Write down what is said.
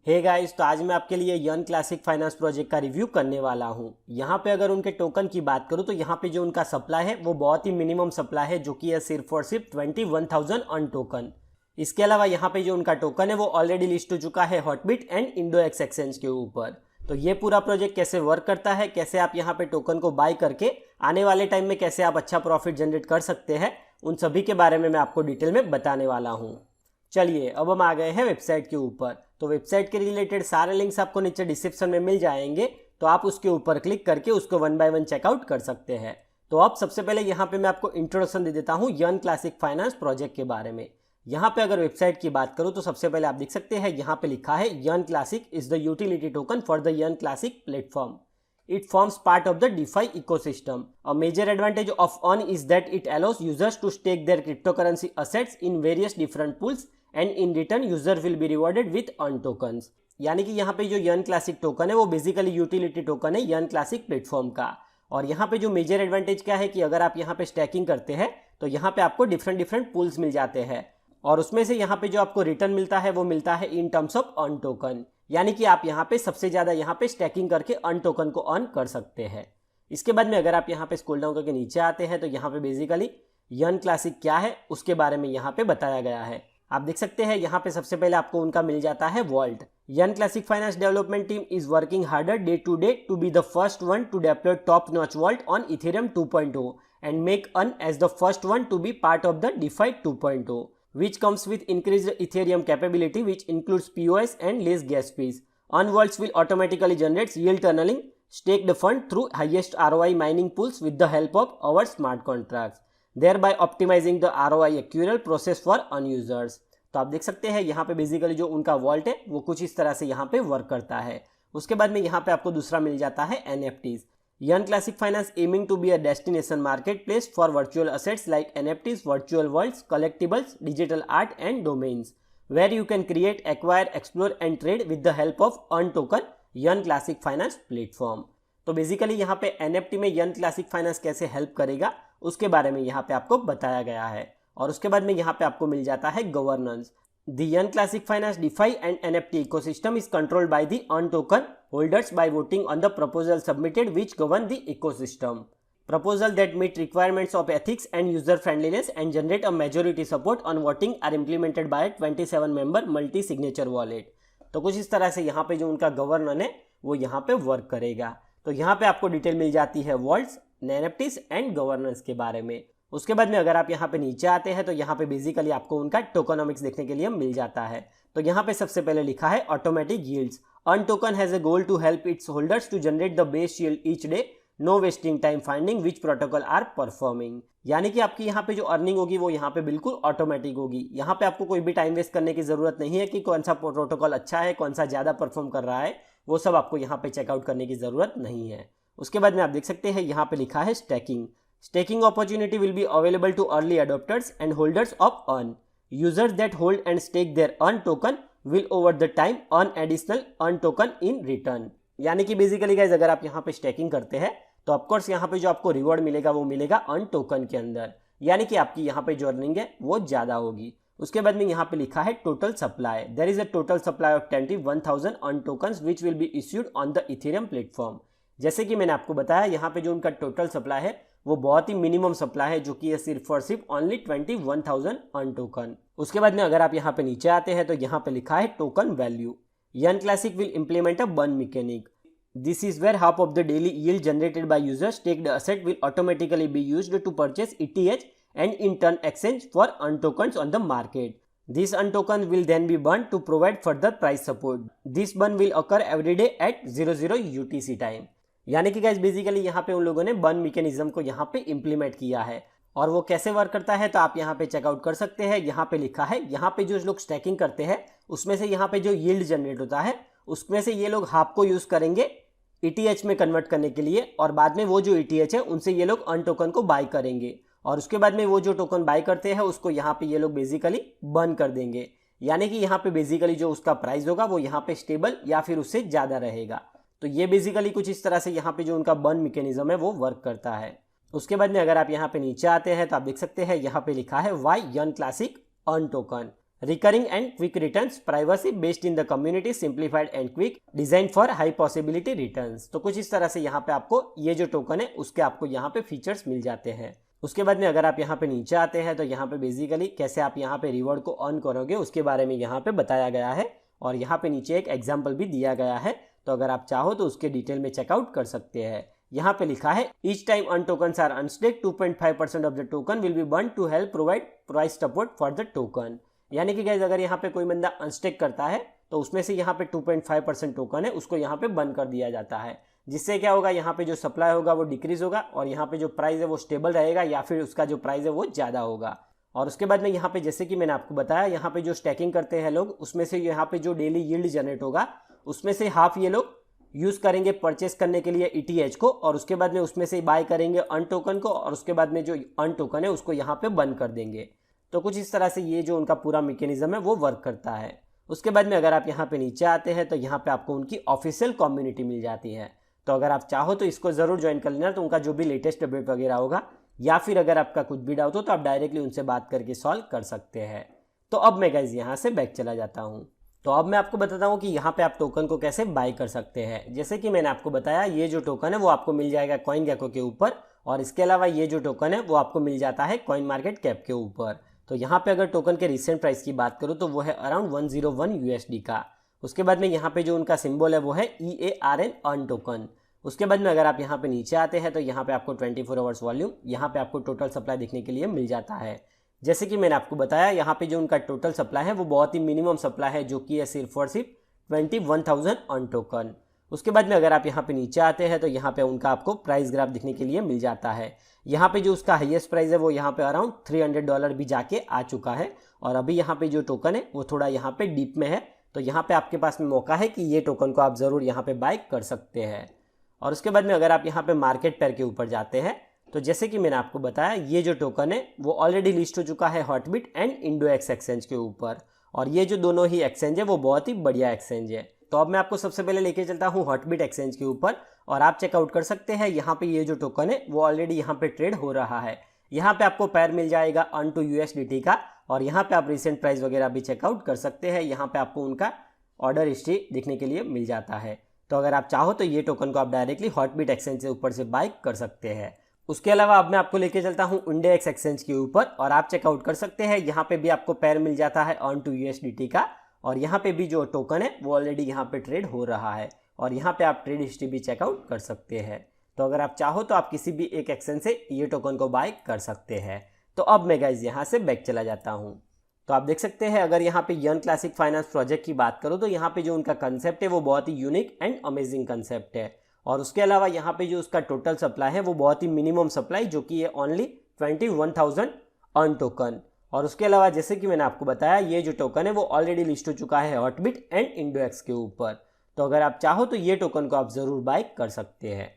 Hey guys, तो आज मैं आपके लिए यन क्लासिक फाइनेंस प्रोजेक्ट का रिव्यू करने वाला हूं। यहां पे अगर उनके टोकन की बात करूं तो यहां पे जो उनका सप्लाई है वो बहुत ही मिनिमम सप्लाई है, जो कि है सिर्फ और सिर्फ 21,000 अन टोकन। इसके अलावा यहां पे जो उनका टोकन है वो ऑलरेडी लिस्ट हो चुका है हॉटबिट एंड इंडोएक्स एक्सचेंज के ऊपर। तो ये पूरा प्रोजेक्ट कैसे वर्क करता है, कैसे आप यहाँ पे टोकन को बाय करके आने वाले टाइम में कैसे आप अच्छा प्रॉफिट जनरेट कर सकते हैं, उन सभी के बारे में मैं आपको डिटेल में बताने वाला हूँ। चलिए अब हम आ गए हैं वेबसाइट के ऊपर। तो वेबसाइट के रिलेटेड सारे लिंक्स आपको नीचे डिस्क्रिप्शन में मिल जाएंगे, तो आप उसके ऊपर क्लिक करके उसको 1 बाय 1 चेकआउट कर सकते हैं। तो अब सबसे पहले यहाँ पे मैं आपको इंट्रोडक्शन दे देता हूँ यन क्लासिक फाइनेंस प्रोजेक्ट के बारे में। यहाँ पे अगर वेबसाइट की बात करूँ तो सबसे पहले आप देख सकते हैं यहाँ पे लिखा है Yearn Classic is the utility token for the Yearn Classic platform. It forms part of the DeFi ecosystem. A major advantage of ON is that it allows users to stake their cryptocurrency assets in various different pools and in return user will be rewarded with ON tokens. यानी कि यहाँ पे जो यन classic token है वो basically utility token है Yearn Classic platform का। और यहाँ पे जो मेजर एडवांटेज क्या है कि अगर आप यहाँ पे स्टैकिंग करते हैं तो यहाँ पे आपको डिफरेंट पूल्स मिल जाते हैं और उसमें से यहाँ पे जो आपको रिटर्न मिलता है वो मिलता है in terms of on token. यानी कि आप यहाँ पे सबसे ज़्यादा यहाँ पे स्टैकिंग करके अन टोकन को ऑन कर सकते हैं। इसके बाद में अगर आप यहाँ पे स्क्रॉल डाउन करके नीचे आते हैं तो यहाँ पे बेसिकली यन क्लासिक क्या है उसके बारे में यहाँ पे बताया गया है। आप देख सकते हैं यहाँ पे सबसे पहले आपको उनका मिल जाता है vault. Yearn Classic Finance development team is working harder day to be the first one to deploy top notch vault on Ethereum 2.0 and make earn as the first one to be part of the DeFi 2.0. which comes with increased Ethereum capability, which includes POS and less gas fees. On vaults will automatically generate yield tunneling, stake the fund through highest ROI mining pools with the help of our smart contracts, thereby optimizing the ROI accrual process for on users. तो आप देख सकते हैं यहाँ पे basically जो उनका vault है वो कुछ इस तरह से यहाँ पे वर्क करता है। उसके बाद में यहाँ पे आपको दूसरा मिल जाता है NFTs. Yun Classic Finance aiming to be a destination marketplace for virtual assets like NFTs, virtual worlds, collectibles, digital art and domains, where you can create, acquire, explore and trade with the help of Earn Token Yun Classic Finance platform. तो basically यहाँ पे NFT में Yun Classic Finance कैसे help करेगा उसके बारे में यहाँ पे आपको बताया गया है। और उसके बाद में यहाँ पे आपको मिल जाता है governance. The Yun Classic Finance DeFi and NFT ecosystem is controlled by the Earn Token holders by voting on the proposal submitted which govern the ecosystem. Proposals that meet requirements of ethics and user friendliness and generate a majority support on voting are implemented by a 27-member multi-signature wallet. तो कुछ इस तरह से यहाँ पे जो उनका governor है वो यहाँ पे वर्क करेगा। तो यहाँ पे आपको डिटेल मिल जाती है वॉल्ट्स, NFTs एंड गवर्नेंस के बारे में। उसके बाद में अगर आप यहाँ पे नीचे आते हैं तो यहाँ पे बेसिकली आपको उनका टोकनोमिक्स देखने के लिए मिल जाता है। तो यहाँ पे सबसे पहले लिखा है automatic yields. Earn token has a goal to help its holders to generate the best yield each day, no wasting time finding which protocol are performing. यानी कि आपकी यहाँ पे जो अर्निंग होगी वो यहाँ पे बिल्कुल ऑटोमेटिक होगी। यहाँ पे आपको कोई भी टाइम वेस्ट करने की जरूरत नहीं है कि कौन सा प्रोटोकॉल अच्छा है, कौन सा ज़्यादा परफॉर्म कर रहा है, वो सब आपको यहाँ पे चेकआउट करने की जरूरत नहीं है। उसके बाद में आप देख सकते हैं यहाँ पे लिखा है stacking. Staking opportunity will be available to early adopters and holders of EARN. Users that hold and stake their EARN token will over the time earn additional EARN token in return. यानी कि basically guys अगर आप यहाँ पे staking करते हैं तो of course यहाँ पे जो आपको रिवॉर्ड मिलेगा वो मिलेगा EARN टोकन के अंदर, यानी कि आपकी यहाँ पे जो अर्निंग है वो ज़्यादा होगी। उसके बाद में यहाँ पे लिखा है total supply. There is a total supply of 21,000 EARN tokens which will be issued on the Ethereum platform. जैसे कि मैंने आपको बताया यहाँ पे जो उनका टोटल सप्लाई है वो बहुत ही मिनिमम सप्लाई है, जो कि है सिर्फ और सिर्फ ओनली 21,000 अर्न टोकन। उसके बाद में अगर आप यहाँ पे नीचे आते हैं तो यहाँ पे लिखा है token value. Yearn Classic will implement a burn mechanic. This is where half of the daily yield generated by users staked asset will automatically be used to purchase ETH and in turn exchange for earn tokens on the market. This earn token will then be burned to provide further price support. This burn will occur every day at 00 UTC time. यानी कि guys basically यहाँ पे उन लोगों ने burn mechanism को यहाँ पे इम्प्लीमेंट किया है। और वो कैसे वर्क करता है तो आप यहाँ पे चेकआउट कर सकते हैं। यहाँ पे लिखा है यहाँ पे जो लोग स्टैकिंग करते हैं उसमें से यहाँ पे जो यील्ड जनरेट होता है उसमें से ये लोग हाफ को यूज करेंगे ETH में कन्वर्ट करने के लिए, और बाद में वो जो ETH है उनसे ये लोग अर्न टोकन को बाय करेंगे और उसके बाद में वो जो टोकन बाय करते हैं उसको यहाँ पे ये लोग बेसिकली बर्न कर देंगे। यानी कि यहाँ पे बेसिकली जो उसका प्राइस होगा वो यहाँ पे स्टेबल या फिर उससे ज़्यादा रहेगा। तो ये बेसिकली कुछ इस तरह से यहाँ पे जो उनका बर्न मैकेनिज्म है वो वर्क करता है। उसके बाद में अगर आप यहाँ पे नीचे आते हैं तो आप देख सकते हैं यहाँ पे लिखा है why Yearn Classic earn token. Recurring and quick returns, privacy based in the community, simplified and quick, design for high possibility returns. तो कुछ इस तरह से यहाँ पे आपको ये जो टोकन है उसके आपको यहाँ पे फीचर्स मिल जाते हैं। उसके बाद में अगर आप यहाँ पे नीचे आते हैं तो यहाँ पे बेसिकली कैसे आप यहाँ पे रिवॉर्ड को अर्न करोगे उसके बारे में यहाँ पे बताया गया है, और यहाँ पे नीचे एक एग्जाम्पल भी दिया गया है। तो अगर आप चाहो तो उसके डिटेल में चेकआउट कर सकते हैं। यहाँ पे लिखा है each time earn tokens are unstaked 2.5% of the token will be burn to help provide price support for the token. यानी कि गाइस अगर यहाँ पे कोई बंदा अनस्टेक करता है तो उसमें से यहाँ पे 2.5% टोकन है उसको यहाँ पे बंद कर दिया जाता है, जिससे क्या होगा यहाँ पे जो सप्लाई होगा वो डिक्रीज होगा और यहाँ पे जो प्राइस है वो स्टेबल रहेगा या फिर उसका जो प्राइस है वो ज़्यादा होगा। और उसके बाद में यहाँ पे जैसे कि मैंने आपको बताया यहाँ पे जो स्टैकिंग करते हैं लोग उसमें से यहाँ पे जो डेली यील्ड जनरेट होगा उसमें से हाफ ये लोग यूज़ करेंगे परचेस करने के लिए ETH को, और उसके बाद में उसमें से बाय करेंगे अर्न टोकन को, और उसके बाद में जो अर्न टोकन है उसको यहाँ पे बंद कर देंगे। तो कुछ इस तरह से ये जो उनका पूरा मैकेनिज्म है वो वर्क करता है। उसके बाद में अगर आप यहाँ पे नीचे आते हैं तो यहाँ पे आपको उनकी ऑफिशियल कम्युनिटी मिल जाती है। तो अगर आप चाहो तो इसको ज़रूर ज्वाइन कर लेना, तो उनका जो भी लेटेस्ट अपडेट वगैरह होगा या फिर अगर आपका कुछ भी डाउट हो तो आप डायरेक्टली उनसे बात करके सॉल्व कर सकते हैं। तो अब मैं गाइस यहाँ से बैक चला जाता हूँ। तो अब मैं आपको बताता हूँ कि यहाँ पे आप टोकन को कैसे बाय कर सकते हैं। जैसे कि मैंने आपको बताया ये जो टोकन है वो आपको मिल जाएगा CoinGecko के ऊपर, और इसके अलावा ये जो टोकन है वो आपको मिल जाता है CoinMarketCap के ऊपर। तो यहाँ पे अगर टोकन के रिसेंट प्राइस की बात करूँ तो वो है अराउंड 101 USD का। उसके बाद में यहाँ पे जो उनका सिंबल है वो है EARN अर्न टोकन। उसके बाद में अगर आप यहाँ पे नीचे आते हैं तो यहाँ पे आपको 24 आवर्स वॉल्यूम, यहाँ पे आपको टोटल सप्लाई देखने के लिए मिल जाता है। जैसे कि मैंने आपको बताया यहाँ पे जो उनका टोटल सप्लाई है वो बहुत ही मिनिमम सप्लाई है, जो कि है सिर्फ और सिर्फ 21,000 अर्न टोकन। उसके बाद में अगर आप यहाँ पे नीचे आते हैं तो यहाँ पे उनका आपको प्राइस ग्राफ देखने के लिए मिल जाता है। यहाँ पे जो उसका हाईएस्ट प्राइस है वो यहाँ पे अराउंड $300 भी जाके आ चुका है, और अभी यहाँ पे जो टोकन है वो थोड़ा यहाँ पे डीप में है। तो यहाँ पे आपके पास में मौका है कि ये टोकन को आप ज़रूर यहाँ पे बाय कर सकते हैं। और उसके बाद में अगर आप यहाँ पे मार्केट पेयर के ऊपर जाते हैं तो जैसे कि मैंने आपको बताया ये जो टोकन है वो ऑलरेडी लिस्ट हो चुका है हॉटबिट एंड इंडोएक्स एक्सचेंज के ऊपर, और ये जो दोनों ही एक्सचेंज है वो बहुत ही बढ़िया एक्सचेंज है। तो अब मैं आपको सबसे पहले लेके चलता हूँ हॉटबिट एक्सचेंज के ऊपर, और आप चेकआउट कर सकते हैं यहाँ पे ये जो टोकन है वो ऑलरेडी यहाँ पे ट्रेड हो रहा है। यहाँ पे आपको पेयर मिल जाएगा अर्न टू USDT का, और यहाँ पे आप रिसेंट प्राइस वगैरह भी चेकआउट कर सकते हैं। यहाँ पे आपको उनका ऑर्डर हिस्ट्री देखने के लिए मिल जाता है। तो अगर आप चाहो तो ये टोकन को आप डायरेक्टली हॉटबिट एक्सचेंज से ऊपर से बाय कर सकते हैं। उसके अलावा अब मैं आपको लेके चलता हूँ इंडेक्स एक्सचेंज के ऊपर, और आप चेकआउट कर सकते हैं। यहाँ पे भी आपको पेयर मिल जाता है अर्न टू USDT का, और यहाँ पे भी जो टोकन है वो ऑलरेडी यहाँ पे ट्रेड हो रहा है, और यहाँ पे आप ट्रेड हिस्ट्री भी चेकआउट कर सकते हैं। तो अगर आप चाहो तो आप किसी भी एक एक्सचेंज से ये टोकन को बाय कर सकते हैं। तो अब मैं गाइज यहाँ से बैक चला जाता हूँ। तो आप देख सकते हैं अगर यहाँ पे यर्न क्लासिक फाइनेंस प्रोजेक्ट की बात करूँ तो यहाँ पे जो उनका कंसेप्ट है वो बहुत ही यूनिक एंड अमेजिंग कंसेप्ट है, और उसके अलावा यहाँ पे जो उसका टोटल सप्लाई है वो बहुत ही मिनिमम सप्लाई, जो कि है ओनली 21,000 अर्न टोकन। और उसके अलावा जैसे कि मैंने आपको बताया ये जो टोकन है वो ऑलरेडी लिस्ट हो चुका है हॉटबिट एंड इंडोएक्स के ऊपर। तो अगर आप चाहो तो ये टोकन को आप ज़रूर बाय कर सकते हैं।